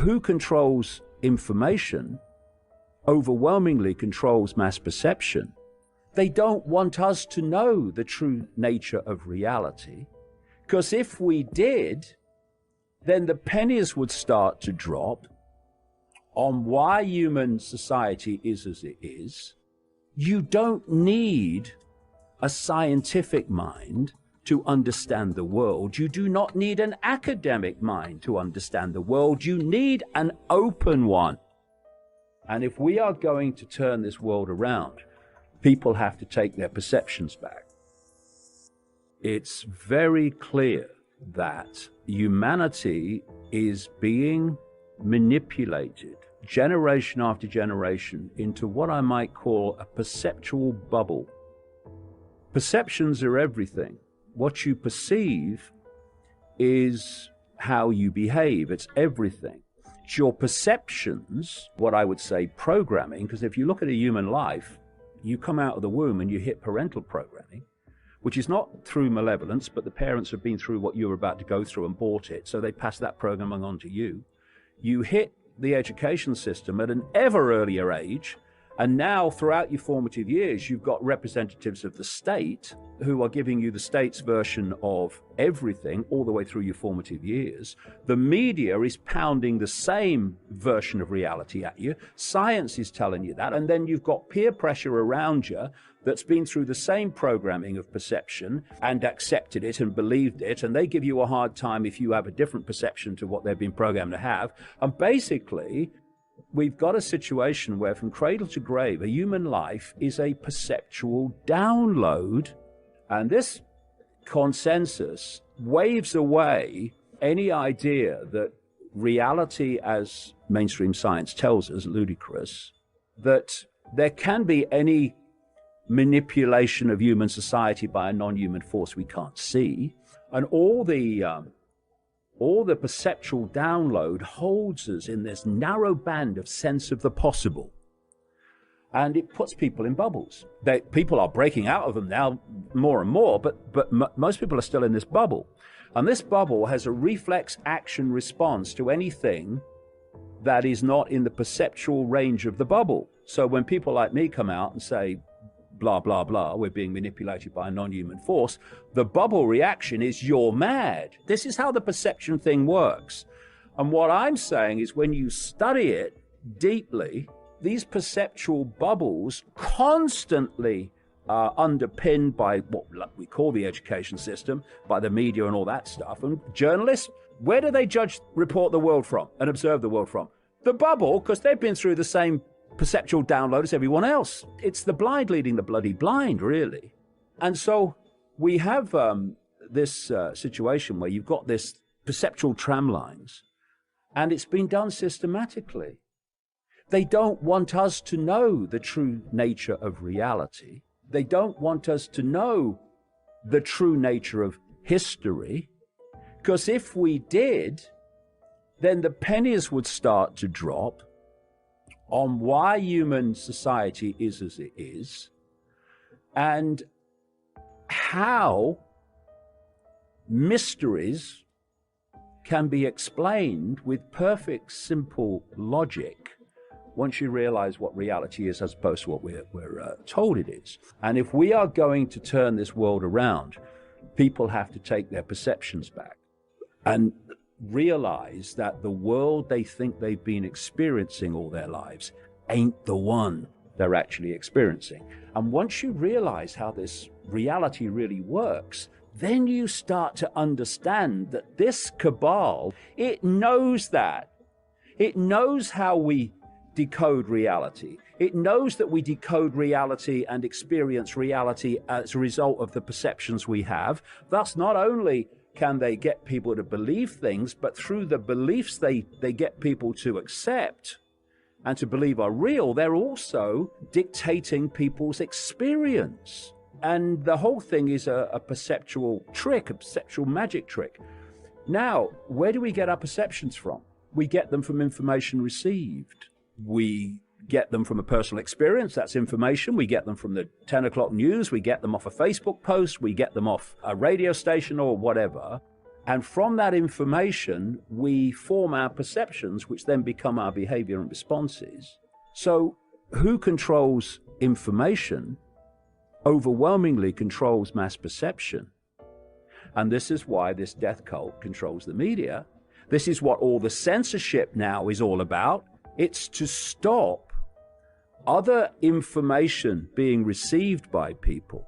who controls information overwhelmingly controls mass perception. They don't want us to know the true nature of reality, because if we did, then the pennies would start to drop on why human society is as it is. You don't need a scientific mind to understand the world. You do not need an academic mind to understand the world. You need an open one. And if we are going to turn this world around, people have to take their perceptions back. It's very clear that humanity is being manipulated generation after generation into what I might call a perceptual bubble. Perceptions are everything. What you perceive is how you behave. It's everything. It's your perceptions, what I would say programming, because if you look at a human life, you come out of the womb and you hit parental programming, which is not through malevolence, but the parents have been through what you were about to go through and bought it, so they pass that programming on to you. You hit the education system at an ever earlier age, and now throughout your formative years, you've got representatives of the state who are giving you the state's version of everything all the way through your formative years. The media is pounding the same version of reality at you. Science is telling you that. And then you've got peer pressure around you that's been through the same programming of perception and accepted it and believed it. And they give you a hard time if you have a different perception to what they've been programmed to have. And basically, we've got a situation where from cradle to grave, a human life is a perceptual download. And this consensus waves away any idea that reality, as mainstream science tells us, ludicrous, that there can be any manipulation of human society by a non-human force we can't see. And all the perceptual download holds us in this narrow band of sense of the possible. And it puts people in bubbles. People are breaking out of them now more and more, but most people are still in this bubble. And this bubble has a reflex action response to anything that is not in the perceptual range of the bubble. So when people like me come out and say, blah, blah, blah, we're being manipulated by a non-human force, the bubble reaction is, you're mad. This is how the perception thing works. And what I'm saying is when you study it deeply, these perceptual bubbles constantly are underpinned by what we call the education system, by the media and all that stuff. And journalists, where do they report the world from and observe the world from? The bubble, because they've been through the same perceptual download as everyone else. It's the blind leading the bloody blind, really. And so we have this situation where you've got this perceptual tram lines, and it's been done systematically. They don't want us to know the true nature of reality. They don't want us to know the true nature of history, because if we did, then the pennies would start to drop on why human society is as it is, and how mysteries can be explained with perfect, simple logic once you realize what reality is as opposed to what we're told it is. And if we are going to turn this world around, people have to take their perceptions back and realize that the world they think they've been experiencing all their lives ain't the one they're actually experiencing. And once you realize how this reality really works, then you start to understand that this cabal, it knows that. It knows how we decode reality. It knows that we decode reality and experience reality as a result of the perceptions we have. Thus, not only can they get people to believe things, but through the beliefs they get people to accept and to believe are real, they're also dictating people's experience. And the whole thing is a perceptual trick, a perceptual magic trick. Now, where do we get our perceptions from? We get them from information received. We get them from a personal experience, that's information. We get them from the 10 o'clock news. We get them off a Facebook post. We get them off a radio station or whatever. And from that information, we form our perceptions, which then become our behavior and responses. So who controls information overwhelmingly controls mass perception. And this is why this death cult controls the media. This is what all the censorship now is all about. It's to stop other information being received by people,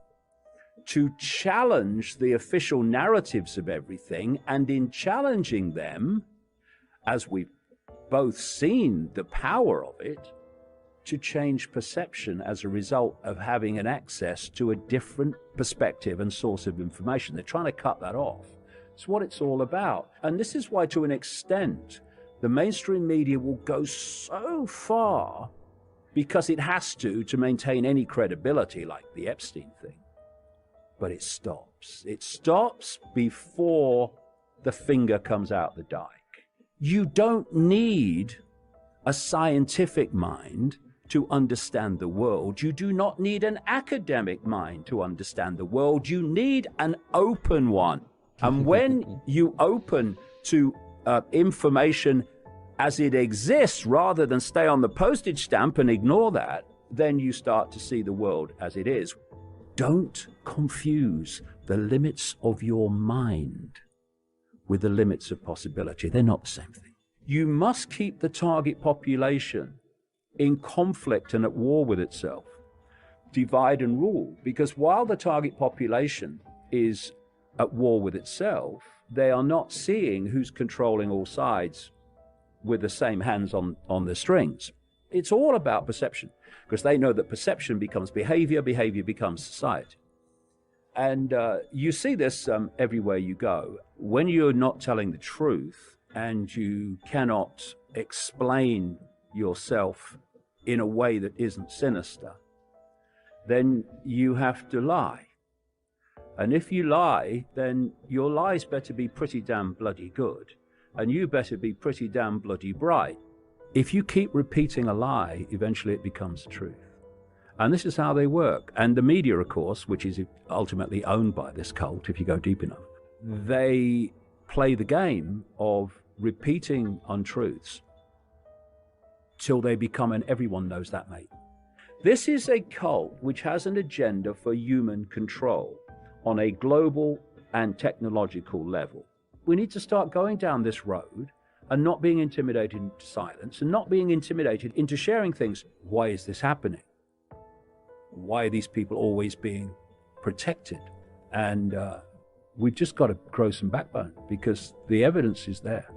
to challenge the official narratives of everything, and in challenging them, as we've both seen the power of it, to change perception as a result of having an access to a different perspective and source of information. They're trying to cut that off. It's what it's all about. And this is why, to an extent, the mainstream media will go so far, because it has to maintain any credibility, like the Epstein thing. But it stops. It stops before the finger comes out the dike. You don't need a scientific mind to understand the world. You do not need an academic mind to understand the world. You need an open one. And when you open to information as it exists, rather than stay on the postage stamp and ignore that, then you start to see the world as it is. Don't confuse the limits of your mind with the limits of possibility. They're not the same thing. You must keep the target population in conflict and at war with itself. Divide and rule. Because while the target population is at war with itself, they are not seeing who's controlling all sides with the same hands on the strings. It's all about perception, because they know that perception becomes behavior, behavior becomes society. And you see this everywhere you go. When you're not telling the truth and you cannot explain yourself in a way that isn't sinister, then you have to lie. And if you lie, then your lies better be pretty damn bloody good, and you better be pretty damn bloody bright. If you keep repeating a lie, eventually it becomes the truth. And this is how they work. And the media, of course, which is ultimately owned by this cult, if you go deep enough, they play the game of repeating untruths till they become an everyone knows that mate. This is a cult which has an agenda for human control on a global and technological level. We need to start going down this road and not being intimidated into silence, and not being intimidated into sharing things. Why is this happening? Why are these people always being protected? And we've just got to grow some backbone, because the evidence is there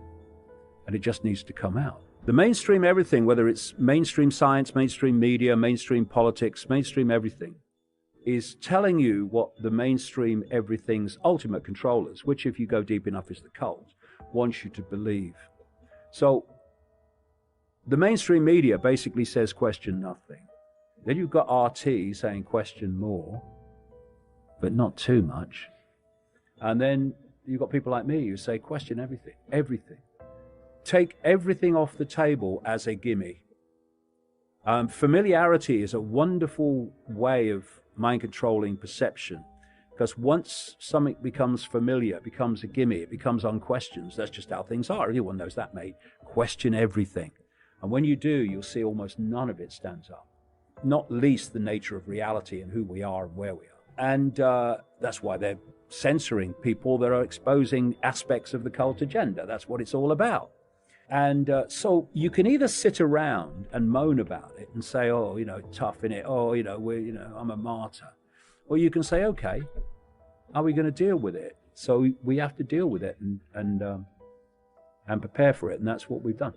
and it just needs to come out. The mainstream everything, whether it's mainstream science, mainstream media, mainstream politics, mainstream everything, is telling you what the mainstream everything's ultimate controllers, which if you go deep enough is the cult, wants you to believe. So the mainstream media basically says question nothing. Then you've got RT saying question more, but not too much. And then you've got people like me who say question everything, everything. Take everything off the table as a gimme. Familiarity is a wonderful way of mind-controlling perception, because once something becomes familiar, it becomes a gimme, it becomes unquestioned. That's just how things are. Everyone knows that, mate. Question everything. And when you do, you'll see almost none of it stands up, not least the nature of reality and who we are and where we are. And that's why they're censoring people that are exposing aspects of the cult agenda. That's what it's all about. And so you can either sit around and moan about it and say, oh, tough innit? Oh, I'm a martyr. Or you can say, okay, are we going to deal with it? So we have to deal with it and prepare for it. And that's what we've done.